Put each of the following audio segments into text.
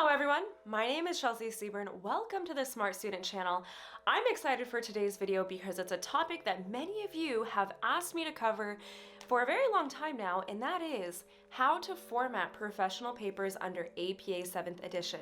Hello everyone, my name is Chelsea Seaburn. Welcome to the Smart Student channel. I'm excited for today's video because it's a topic that many of you have asked me to cover for a very long time now, and that is how to format professional papers under APA 7th edition.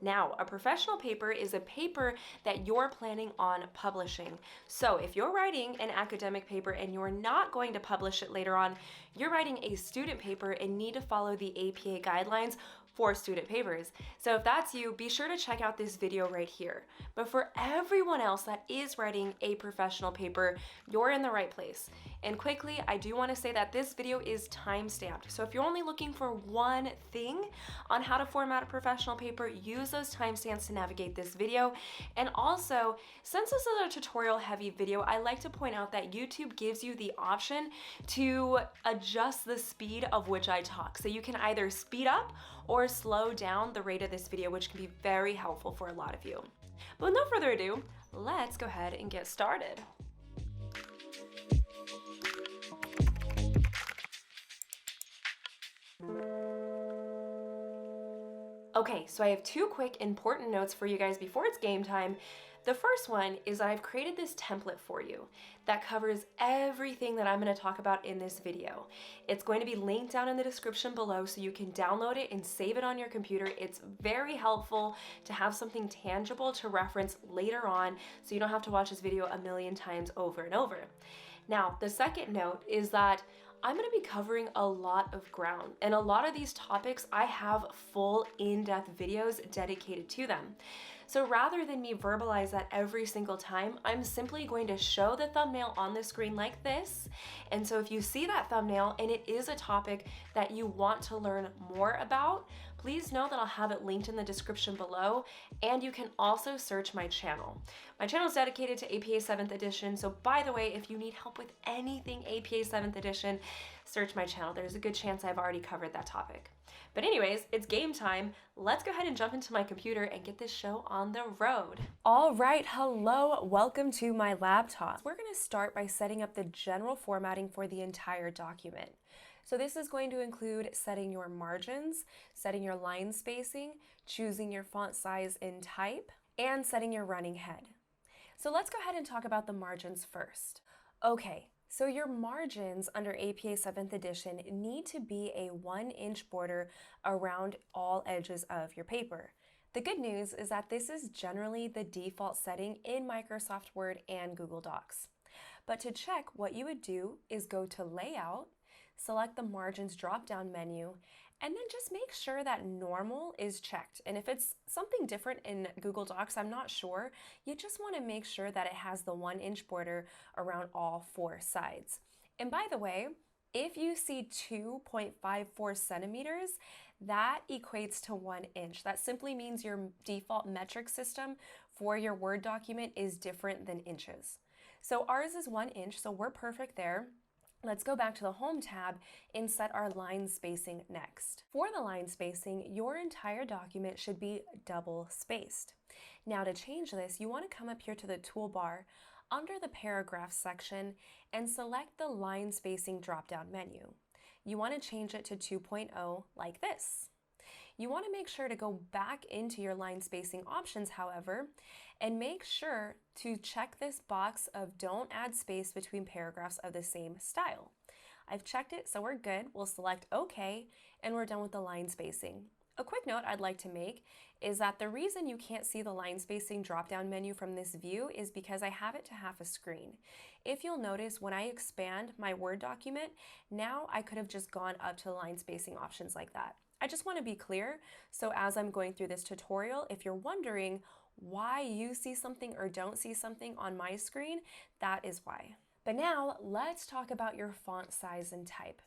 Now, a professional paper is a paper that you're planning on publishing. So if you're writing an academic paper and you're not going to publish it later on, you're writing a student paper and need to follow the APA guidelines for student papers. So if that's you, be sure to check out this video right here. But for everyone else that is writing a professional paper, you're in the right place. And quickly, I do want to say that this video is time-stamped. So if you're only looking for one thing on how to format a professional paper, use those timestamps to navigate this video. And also, since this is a tutorial-heavy video, I like to point out that YouTube gives you the option to adjust the speed of which I talk. So you can either speed up or slow down the rate of this video, which can be very helpful for a lot of you. But with no further ado, let's go ahead and get started. Okay, so I have two quick important notes for you guys before it's game time. The first one is that I've created this template for you that covers everything that I'm going to talk about in this video. It's going to be linked down in the description below so you can download it and save it on your computer. It's very helpful to have something tangible to reference later on so you don't have to watch this video a million times over and over. Now, the second note is that I'm going to be covering a lot of ground, and a lot of these topics I have full in-depth videos dedicated to them. So rather than me verbalize that every single time, I'm simply going to show the thumbnail on the screen like this. And so if you see that thumbnail and it is a topic that you want to learn more about, please know that I'll have it linked in the description below, and you can also search my channel. My channel is dedicated to APA 7th edition, so by the way, if you need help with anything APA 7th edition, search my channel. There's a good chance I've already covered that topic. But anyways, it's game time. Let's go ahead and jump into my computer and get this show on the road. All right, hello, welcome to my laptop. We're gonna start by setting up the general formatting for the entire document. So this is going to include setting your margins, setting your line spacing, choosing your font size and type, and setting your running head. So let's go ahead and talk about the margins first. Okay. So your margins under APA 7th edition need to be a 1-inch border around all edges of your paper. The good news is that this is generally the default setting in Microsoft Word and Google Docs. But to check, what you would do is go to Layout, select the Margins drop-down menu, and then just make sure that normal is checked. And if it's something different in Google Docs, I'm not sure, you just want to make sure that it has the 1-inch border around all 4 sides. And by the way, if you see 2.54 centimeters, that equates to 1 inch. That simply means your default metric system for your Word document is different than inches. So ours is 1 inch, so we're perfect there. Let's go back to the Home tab and set our line spacing next. For the line spacing, your entire document should be double spaced. Now to change this, you want to come up here to the toolbar under the paragraph section and select the line spacing drop-down menu. You want to change it to 2.0 like this. You want to make sure to go back into your line spacing options, however, and make sure to check this box of don't add space between paragraphs of the same style. I've checked it, so we're good. We'll select OK, and we're done with the line spacing. A quick note I'd like to make is that the reason you can't see the line spacing drop-down menu from this view is because I have it to half a screen. If you'll notice, when I expand my Word document, now I could have just gone up to the line spacing options like that. I just want to be clear, so as I'm going through this tutorial, if you're wondering why you see something or don't see something on my screen, that is why. But now let's talk about your font size and type.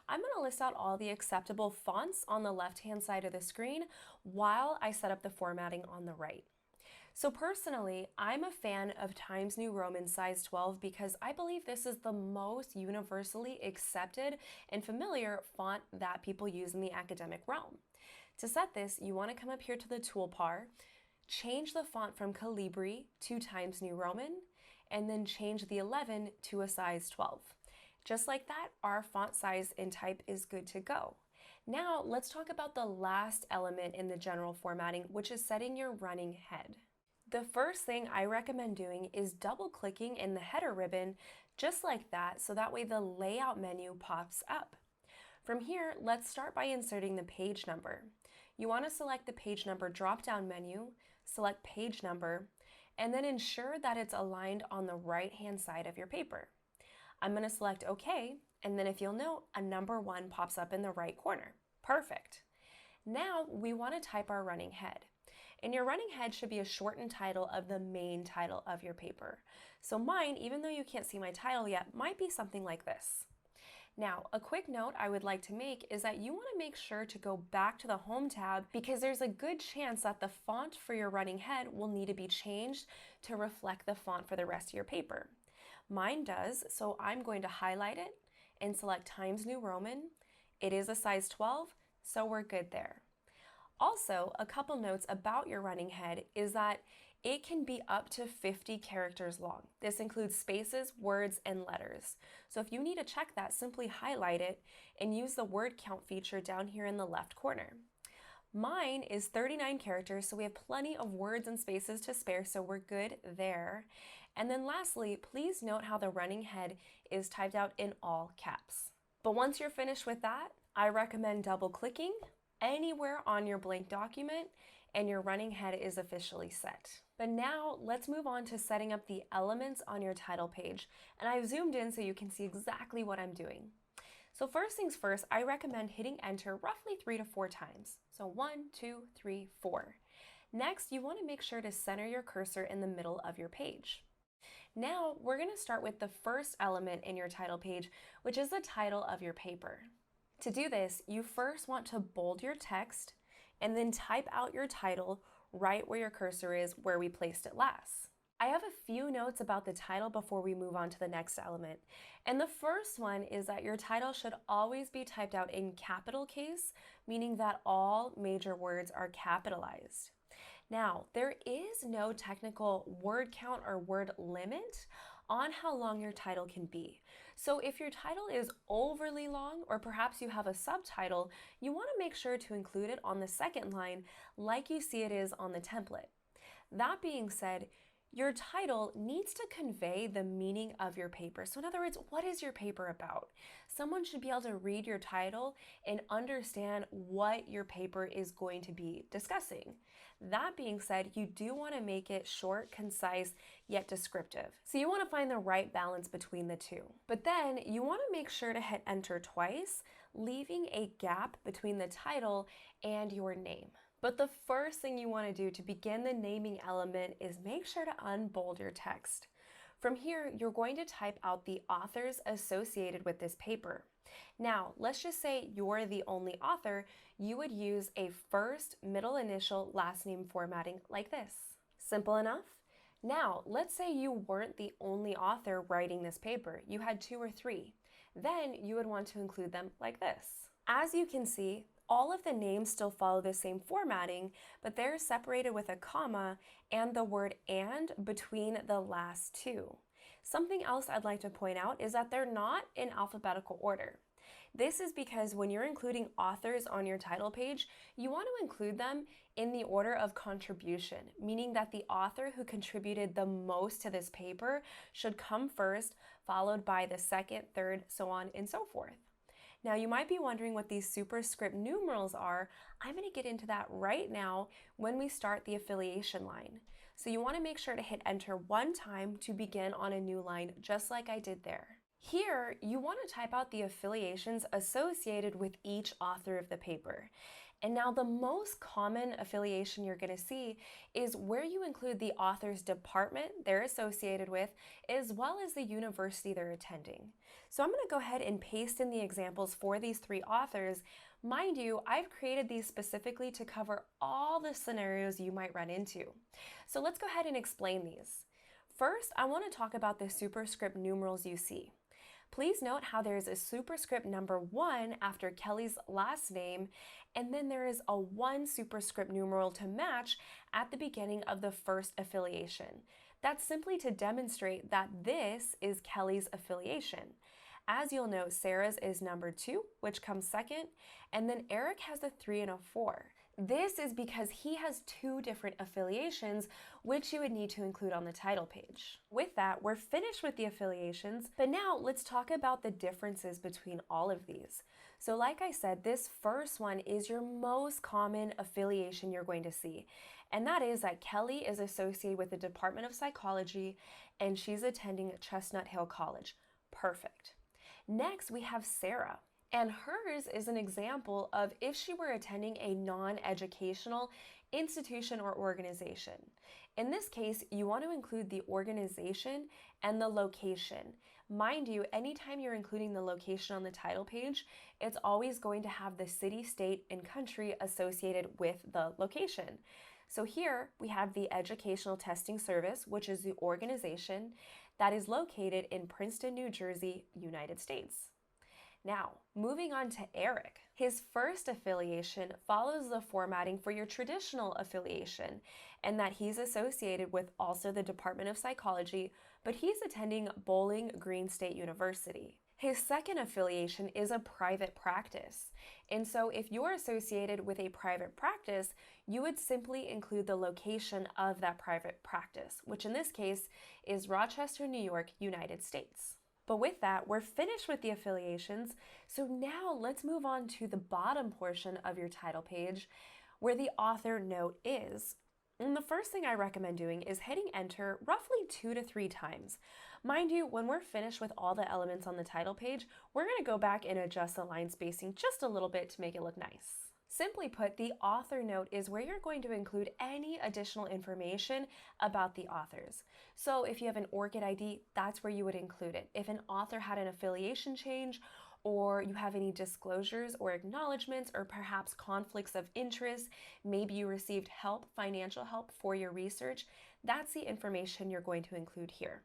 I'm going to list out all the acceptable fonts on the left-hand side of the screen while I set up the formatting on the right. So personally, I'm a fan of Times New Roman size 12 because I believe this is the most universally accepted and familiar font that people use in the academic realm. To set this, you want to come up here to the toolbar, change the font from Calibri to Times New Roman, and then change the 11 to a size 12. Just like that, our font size and type is good to go. Now let's talk about the last element in the general formatting, which is setting your running head. The first thing I recommend doing is double-clicking in the header ribbon just like that, so that way the layout menu pops up. From here, let's start by inserting the page number. You want to select the page number drop-down menu, select page number, and then ensure that it's aligned on the right-hand side of your paper. I'm going to select OK, and then if you'll note, a number 1 pops up in the right corner. Perfect. Now we want to type our running head. And your running head should be a shortened title of the main title of your paper. So mine, even though you can't see my title yet, might be something like this. Now, a quick note I would like to make is that you want to make sure to go back to the Home tab because there's a good chance that the font for your running head will need to be changed to reflect the font for the rest of your paper. Mine does, so I'm going to highlight it and select Times New Roman. It is a size 12, so we're good there. Also, a couple notes about your running head is that it can be up to 50 characters long. This includes spaces, words, and letters. So if you need to check that, simply highlight it and use the word count feature down here in the left corner. Mine is 39 characters, so we have plenty of words and spaces to spare, so we're good there. And then lastly, please note how the running head is typed out in all caps. But once you're finished with that, I recommend double-clicking anywhere on your blank document and your running head is officially set. But now let's move on to setting up the elements on your title page. And I've zoomed in so you can see exactly what I'm doing. So first things first, I recommend hitting enter roughly 3 to 4 times. So 1, 2, 3, 4. Next, you want to make sure to center your cursor in the middle of your page. Now we're going to start with the first element in your title page, which is the title of your paper. To do this, you first want to bold your text and then type out your title right where your cursor is, where we placed it last. I have a few notes about the title before we move on to the next element. And the first one is that your title should always be typed out in capital case, meaning that all major words are capitalized. Now, there is no technical word count or word limit on how long your title can be. So if your title is overly long, or perhaps you have a subtitle, you want to make sure to include it on the second line like you see it is on the template. That being said, your title needs to convey the meaning of your paper. So in other words, what is your paper about? Someone should be able to read your title and understand what your paper is going to be discussing. That being said, you do want to make it short, concise, yet descriptive. So you want to find the right balance between the two. But then you want to make sure to hit enter twice, leaving a gap between the title and your name. But the first thing you want to do to begin the naming element is make sure to unbold your text. From here, you're going to type out the authors associated with this paper. Now, let's just say you're the only author, you would use a first, middle initial, last name formatting like this. Simple enough? Now, let's say you weren't the only author writing this paper, you had 2 or 3. Then you would want to include them like this. As you can see, all of the names still follow the same formatting, but they're separated with a comma and the word "and" between the last 2. Something else I'd like to point out is that they're not in alphabetical order. This is because when you're including authors on your title page, you want to include them in the order of contribution, meaning that the author who contributed the most to this paper should come first, followed by the second, third, so on and so forth. Now you might be wondering what these superscript numerals are. I'm going to get into that right now when we start the affiliation line. So you want to make sure to hit enter 1 time to begin on a new line, just like I did there. Here, you want to type out the affiliations associated with each author of the paper. And now the most common affiliation you're going to see is where you include the author's department they're associated with, as well as the university they're attending. So I'm going to go ahead and paste in the examples for these 3 authors. Mind you, I've created these specifically to cover all the scenarios you might run into. So let's go ahead and explain these. First, I want to talk about the superscript numerals you see. Please note how there's a superscript number 1 after Kelly's last name, and then there is a 1 superscript numeral to match at the beginning of the first affiliation. That's simply to demonstrate that this is Kelly's affiliation. As you'll note, Sarah's is number 2, which comes second, and then Eric has a 3 and a 4. This is because he has 2 different affiliations, which you would need to include on the title page. With that, we're finished with the affiliations, but now let's talk about the differences between all of these. So like I said, this first one is your most common affiliation you're going to see, and that is that Kelly is associated with the Department of Psychology and she's attending Chestnut Hill College. Perfect. Next, we have Sarah. And hers is an example of if she were attending a non-educational institution or organization. In this case, you want to include the organization and the location. Mind you, anytime you're including the location on the title page, it's always going to have the city, state, and country associated with the location. So here we have the Educational Testing Service, which is the organization that is located in Princeton, New Jersey, United States. Now, moving on to Eric. His first affiliation follows the formatting for your traditional affiliation, and that he's associated with also the Department of Psychology, but he's attending Bowling Green State University. His second affiliation is a private practice, and so if you're associated with a private practice, you would simply include the location of that private practice, which in this case is Rochester, New York, United States. But with that, we're finished with the affiliations, so now let's move on to the bottom portion of your title page where the author note is. And the first thing I recommend doing is hitting enter roughly 2 to 3 times. Mind you, when we're finished with all the elements on the title page, we're going to go back and adjust the line spacing just a little bit to make it look nice. Simply put, the author note is where you're going to include any additional information about the authors. So if you have an ORCID ID, that's where you would include it. If an author had an affiliation change, or you have any disclosures or acknowledgments, or perhaps conflicts of interest, maybe you received help, financial help for your research, that's the information you're going to include here.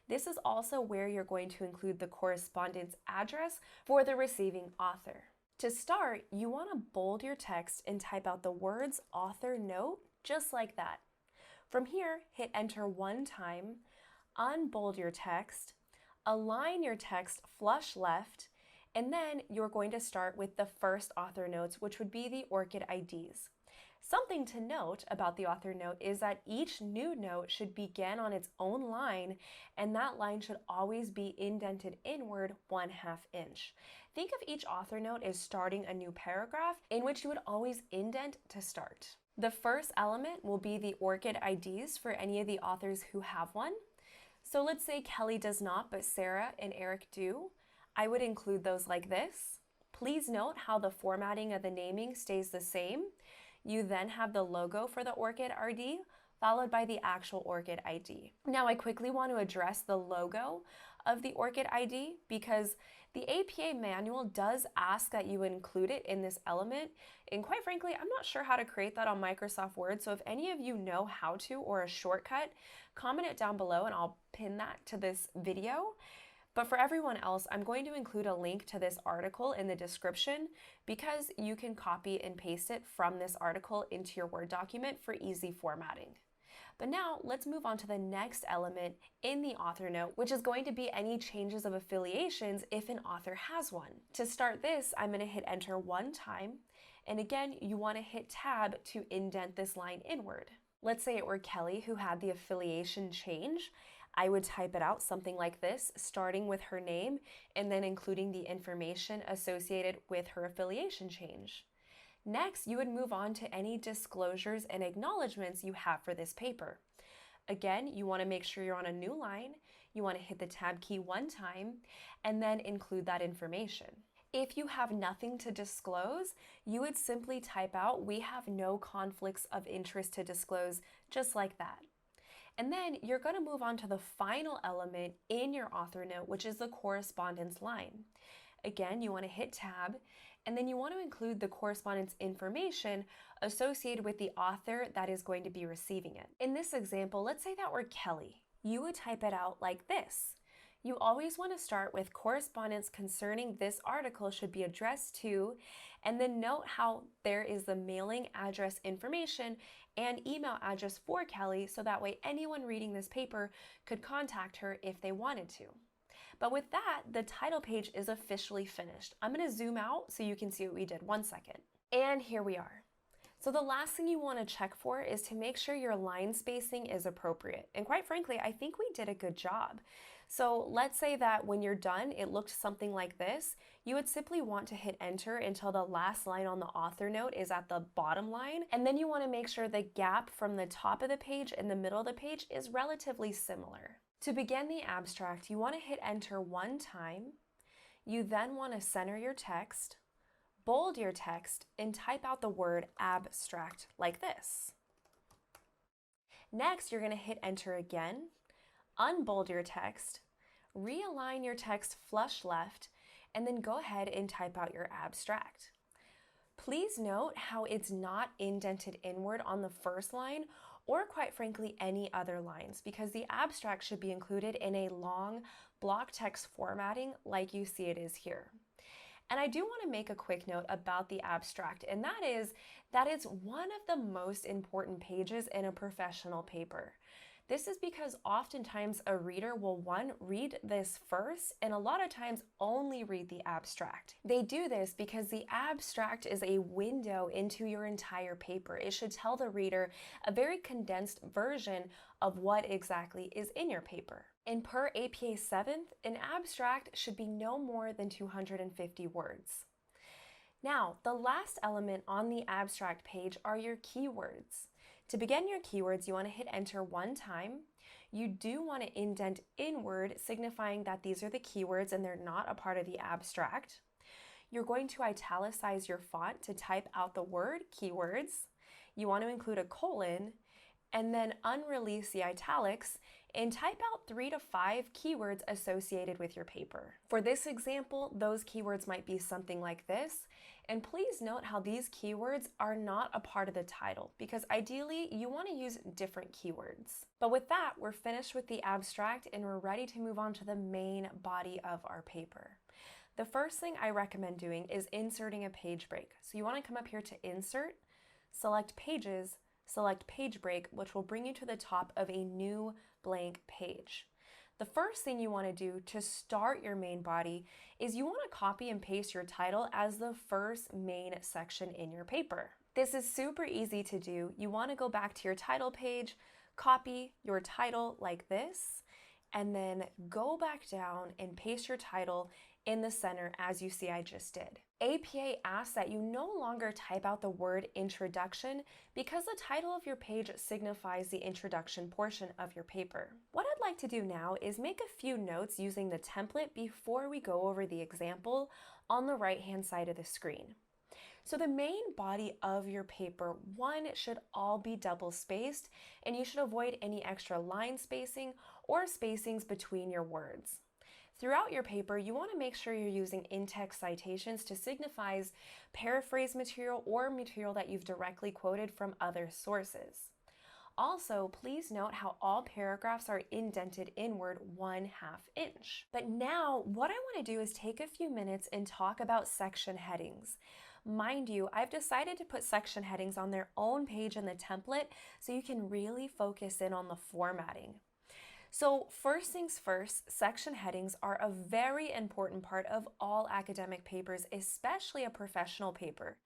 This is also where you're going to include the correspondence address for the receiving author. To start, you want to bold your text and type out the words author note, just like that. From here, hit enter 1 time, unbold your text, align your text flush left, and then you're going to start with the first author notes, which would be the ORCID IDs. Something to note about the author note is that each new note should begin on its own line, and that line should always be indented inward 1/2 inch. Think of each author note as starting a new paragraph in which you would always indent to start. The first element will be the ORCID IDs for any of the authors who have one. So let's say Kelly does not, but Sarah and Eric do. I would include those like this. Please note how the formatting of the naming stays the same. You then have the logo for the ORCID ID, followed by the actual ORCID ID. Now I quickly want to address the logo of the ORCID ID because the APA manual does ask that you include it in this element, and quite frankly, I'm not sure how to create that on Microsoft Word, so if any of you know how to or a shortcut, comment it down below and I'll pin that to this video. But for everyone else, I'm going to include a link to this article in the description because you can copy and paste it from this article into your Word document for easy formatting. But now let's move on to the next element in the author note, which is going to be any changes of affiliations if an author has one. To start this, I'm going to hit enter 1 time. And again, you want to hit tab to indent this line inward. Let's say it were Kelly who had the affiliation change. I would type it out something like this, starting with her name and then including the information associated with her affiliation change. Next, you would move on to any disclosures and acknowledgments you have for this paper. Again, you want to make sure you're on a new line, you want to hit the tab key 1 time, and then include that information. If you have nothing to disclose, you would simply type out, "We have no conflicts of interest to disclose," just like that. And then you're going to move on to the final element in your author note, which is the correspondence line. Again, you want to hit tab, and then you want to include the correspondence information associated with the author that is going to be receiving it. In this example, let's say that were Kelly. You would type it out like this. You always want to start with correspondence concerning this article should be addressed to, and then note how there is the mailing address information and email address for Kelly, so that way anyone reading this paper could contact her if they wanted to. But with that, the title page is officially finished. I'm going to zoom out so you can see what we did. 1 second. And here we are. So the last thing you want to check for is to make sure your line spacing is appropriate. And quite frankly, I think we did a good job. So let's say that when you're done, it looked something like this. You would simply want to hit enter until the last line on the author note is at the bottom line. And then you want to make sure the gap from the top of the page and the middle of the page is relatively similar. To begin the abstract, you want to hit enter 1 time. You then want to center your text, bold your text, and type out the word abstract like this. Next, you're going to hit enter again, unbold your text, realign your text flush left, and then go ahead and type out your abstract. Please note how it's not indented inward on the first line or quite frankly any other lines, because the abstract should be included in a long block text formatting like you see it is here. And I do want to make a quick note about the abstract, and that is that it's one of the most important pages in a professional paper. This is because oftentimes a reader will, one, read this first, and a lot of times only read the abstract. They do this because the abstract is a window into your entire paper. It should tell the reader a very condensed version of what exactly is in your paper. And per APA 7th, an abstract should be no more than 250 words. Now, the last element on the abstract page are your keywords. To begin your keywords, you want to hit enter 1 time. You do want to indent inward, signifying that these are the keywords and they're not a part of the abstract. You're going to italicize your font to type out the word keywords. You want to include a colon and then unrelease the italics and type out 3 to 5 keywords associated with your paper. For this example, those keywords might be something like this. And please note how these keywords are not a part of the title, because ideally you want to use different keywords. But with that, we're finished with the abstract and we're ready to move on to the main body of our paper. The first thing I recommend doing is inserting a page break. So you want to come up here to Insert, select Pages, select Page Break, which will bring you to the top of a new blank page. The first thing you want to do to start your main body is you want to copy and paste your title as the first main section in your paper. This is super easy to do. You want to go back to your title page, copy your title like this, and then go back down and paste your title in the center as you see I just did. APA asks that you no longer type out the word introduction because the title of your page signifies the introduction portion of your paper. What I'd like to do now is make a few notes using the template before we go over the example on the right-hand side of the screen. So the main body of your paper, one, should all be double spaced, and you should avoid any extra line spacing or spacings between your words. Throughout your paper, you want to make sure you're using in-text citations to signify paraphrase material or material that you've directly quoted from other sources. Also, please note how all paragraphs are indented inward 1/2 inch. But now, what I want to do is take a few minutes and talk about section headings. Mind you, I've decided to put section headings on their own page in the template so you can really focus in on the formatting. So first things first, section headings are a very important part of all academic papers, especially a professional paper.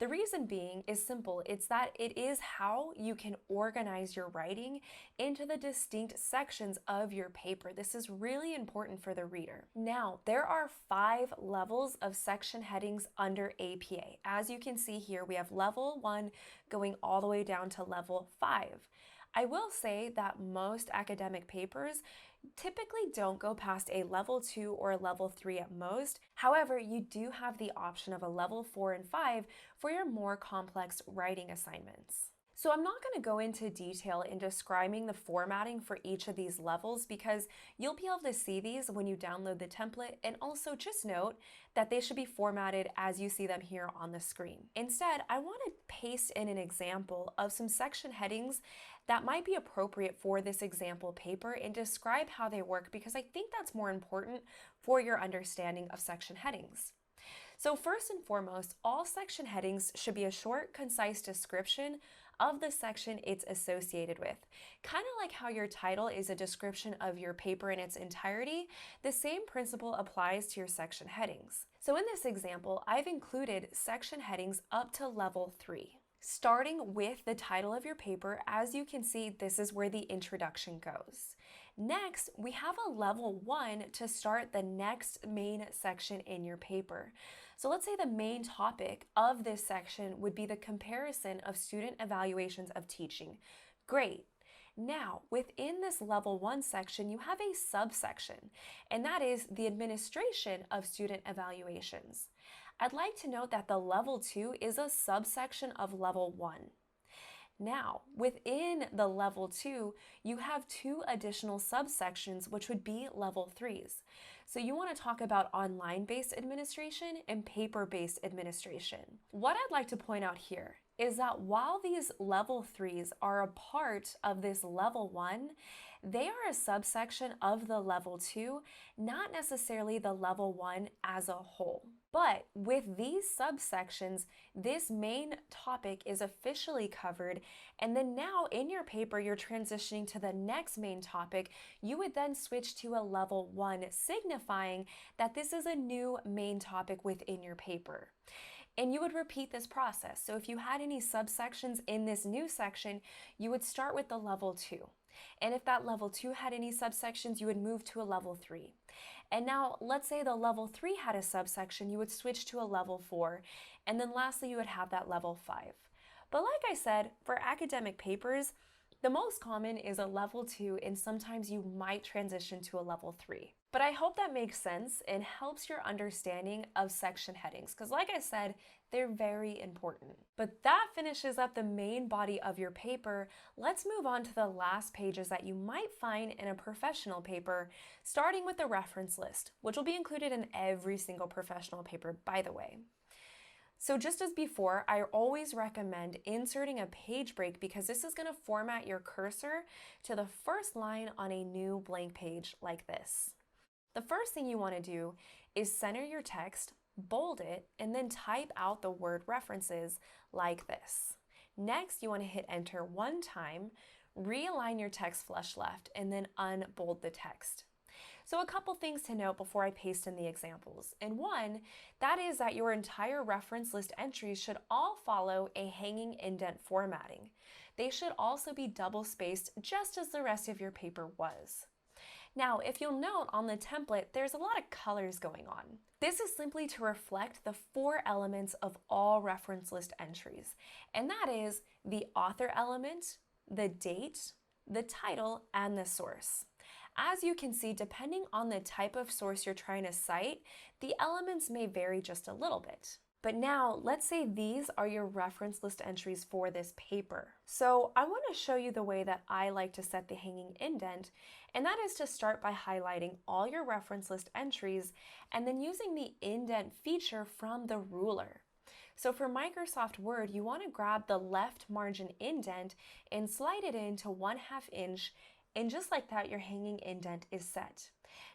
The reason being is simple. It's that it is how you can organize your writing into the distinct sections of your paper. This is really important for the reader. Now, there are 5 levels of section headings under APA. As you can see here, we have level 1 going all the way down to level 5. I will say that most academic papers typically don't go past a level 2 or a level 3 at most. However, you do have the option of a level 4 and 5 for your more complex writing assignments. So I'm not going to go into detail in describing the formatting for each of these levels because you'll be able to see these when you download the template, and also just note that they should be formatted as you see them here on the screen. Instead, I want to paste in an example of some section headings that might be appropriate for this example paper and describe how they work because I think that's more important for your understanding of section headings. So first and foremost, all section headings should be a short, concise description of the section it's associated with. Kind of like how your title is a description of your paper in its entirety, the same principle applies to your section headings. So in this example, I've included section headings up to level 3. Starting with the title of your paper, as you can see, this is where the introduction goes. Next, we have a level 1 to start the next main section in your paper. So let's say the main topic of this section would be the comparison of student evaluations of teaching. Great. Now, within this level 1 section, you have a subsection, and that is the administration of student evaluations. I'd like to note that the level 2 is a subsection of level 1. Now, within the level 2, you have 2 additional subsections, which would be level 3s. So you want to talk about online-based administration and paper-based administration. What I'd like to point out here is that while these level 3s are a part of this level 1, they are a subsection of the level 2, not necessarily the level 1 as a whole. But with these subsections, this main topic is officially covered, and then now in your paper, you're transitioning to the next main topic. You would then switch to a level 1, signifying that this is a new main topic within your paper. And you would repeat this process. So if you had any subsections in this new section, you would start with the level 2. And if that level 2 had any subsections, you would move to a level 3. And now, let's say the level 3 had a subsection, you would switch to a level 4. And then lastly, you would have that level 5. But like I said, for academic papers, the most common is a level 2, and sometimes you might transition to a level 3. But I hope that makes sense and helps your understanding of section headings, because like I said, they're very important. But that finishes up the main body of your paper. Let's move on to the last pages that you might find in a professional paper, starting with the reference list, which will be included in every single professional paper, by the way. So just as before, I always recommend inserting a page break because this is going to format your cursor to the first line on a new blank page like this. The first thing you want to do is center your text, bold it, and then type out the word references like this. Next, you want to hit enter one time, realign your text flush left, and then unbold the text. So a couple things to note before I paste in the examples. And one, that is that your entire reference list entries should all follow a hanging indent formatting. They should also be double spaced just as the rest of your paper was. Now, if you'll note on the template, there's a lot of colors going on. This is simply to reflect the 4 elements of all reference list entries, and that is the author element, the date, the title, and the source. As you can see, depending on the type of source you're trying to cite, the elements may vary just a little bit. But now, let's say these are your reference list entries for this paper. So I want to show you the way that I like to set the hanging indent, and that is to start by highlighting all your reference list entries and then using the indent feature from the ruler. So for Microsoft Word, you want to grab the left margin indent and slide it into 1/2 inch, and just like that, your hanging indent is set.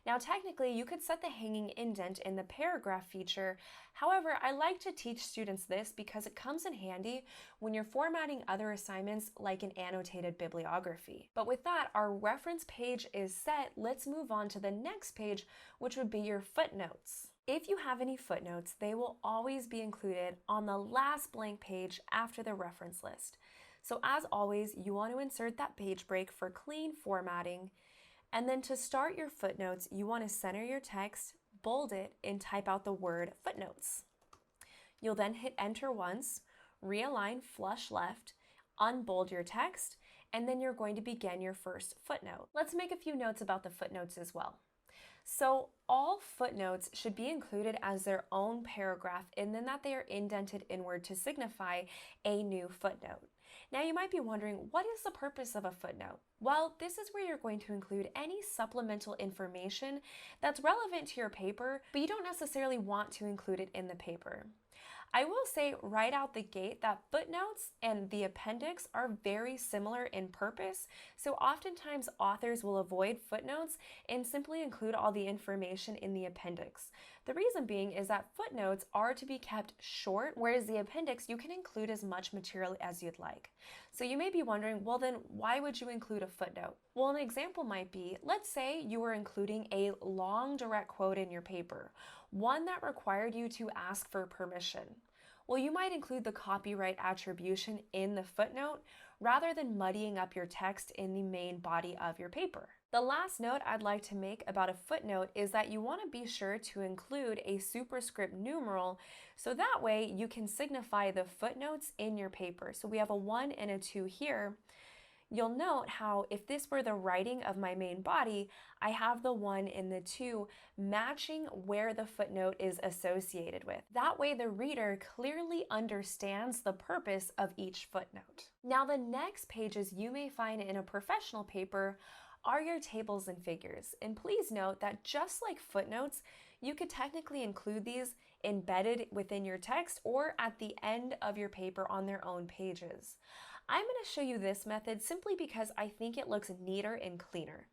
Now technically, you could set the hanging indent in the paragraph feature. However, I like to teach students this because it comes in handy when you're formatting other assignments like an annotated bibliography. But with that, our reference page is set. Let's move on to the next page, which would be your footnotes. If you have any footnotes, they will always be included on the last blank page after the reference list. So as always, you want to insert that page break for clean formatting. And then to start your footnotes, you want to center your text, bold it, and type out the word footnotes. You'll then hit enter once, realign flush left, unbold your text, and then you're going to begin your first footnote. Let's make a few notes about the footnotes as well. So all footnotes should be included as their own paragraph, and then that they are indented inward to signify a new footnote. Now you might be wondering, what is the purpose of a footnote? Well, this is where you're going to include any supplemental information that's relevant to your paper, but you don't necessarily want to include it in the paper. I will say right out the gate that footnotes and the appendix are very similar in purpose, so oftentimes authors will avoid footnotes and simply include all the information in the appendix. The reason being is that footnotes are to be kept short, whereas the appendix you can include as much material as you'd like. So you may be wondering, well then why would you include a footnote? Well, an example might be, let's say you were including a long direct quote in your paper, one that required you to ask for permission. Well, you might include the copyright attribution in the footnote rather than muddying up your text in the main body of your paper. The last note I'd like to make about a footnote is that you want to be sure to include a superscript numeral so that way you can signify the footnotes in your paper. So we have a 1 and a 2 here. You'll note how if this were the writing of my main body, I have the 1 and the 2 matching where the footnote is associated with. That way the reader clearly understands the purpose of each footnote. Now the next pages you may find in a professional paper are your tables and figures. And please note that just like footnotes, you could technically include these embedded within your text or at the end of your paper on their own pages. I'm going to show you this method simply because I think it looks neater and cleaner.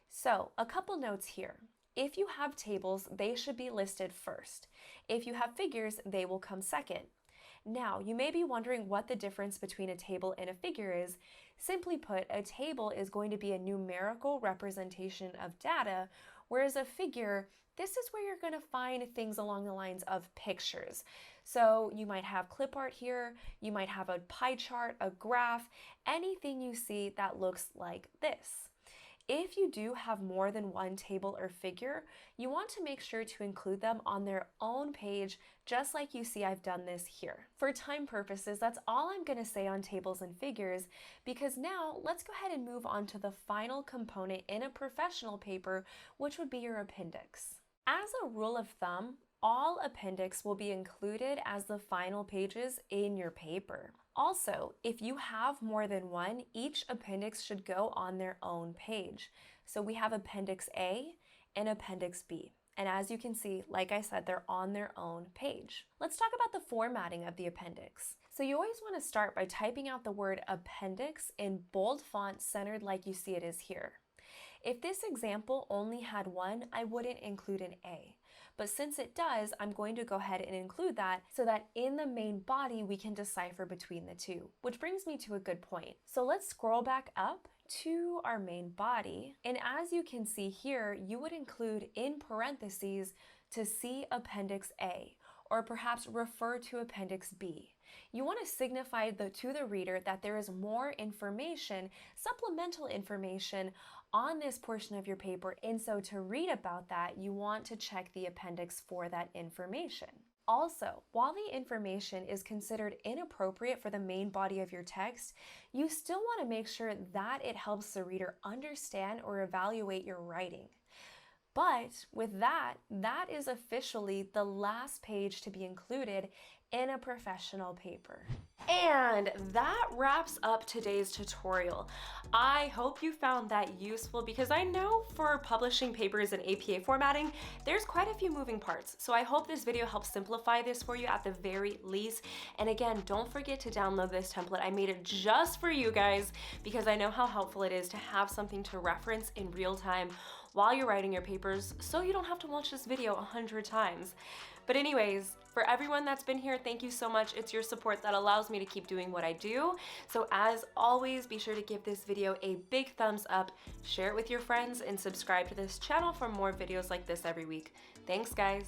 So a couple notes here. If you have tables, they should be listed first. If you have figures, they will come second. Now, you may be wondering what the difference between a table and a figure is. Simply put, a table is going to be a numerical representation of data, whereas a figure, this is where you're going to find things along the lines of pictures. So you might have clip art here, you might have a pie chart, a graph, anything you see that looks like this. If you do have more than one table or figure, you want to make sure to include them on their own page, just like you see I've done this here. For time purposes, that's all I'm going to say on tables and figures, because now let's go ahead and move on to the final component in a professional paper, which would be your appendix. As a rule of thumb, all appendix will be included as the final pages in your paper. Also, if you have more than one, each appendix should go on their own page. So we have Appendix A and Appendix B. And as you can see, like I said, they're on their own page. Let's talk about the formatting of the appendix. So you always want to start by typing out the word appendix in bold font centered like you see it is here. If this example only had one, I wouldn't include an A. But since it does, I'm going to go ahead and include that so that in the main body we can decipher between the two, which brings me to a good point. So let's scroll back up to our main body, and as you can see here, you would include in parentheses to see Appendix A, or perhaps refer to Appendix B. You want to signify to the reader that there is more information, supplemental information, on this portion of your paper, and so to read about that, you want to check the appendix for that information. Also, while the information is considered inappropriate for the main body of your text, you still want to make sure that it helps the reader understand or evaluate your writing. But with that, that is officially the last page to be included in a professional paper. And that wraps up today's tutorial. I hope you found that useful because I know for publishing papers in APA formatting, there's quite a few moving parts. So I hope this video helps simplify this for you at the very least. And again, don't forget to download this template. I made it just for you guys because I know how helpful it is to have something to reference in real time while you're writing your papers so you don't have to watch this video 100 times. But anyways, for everyone that's been here, thank you so much. It's your support that allows me to keep doing what I do. So as always, be sure to give this video a big thumbs up, share it with your friends, and subscribe to this channel for more videos like this every week. Thanks, guys.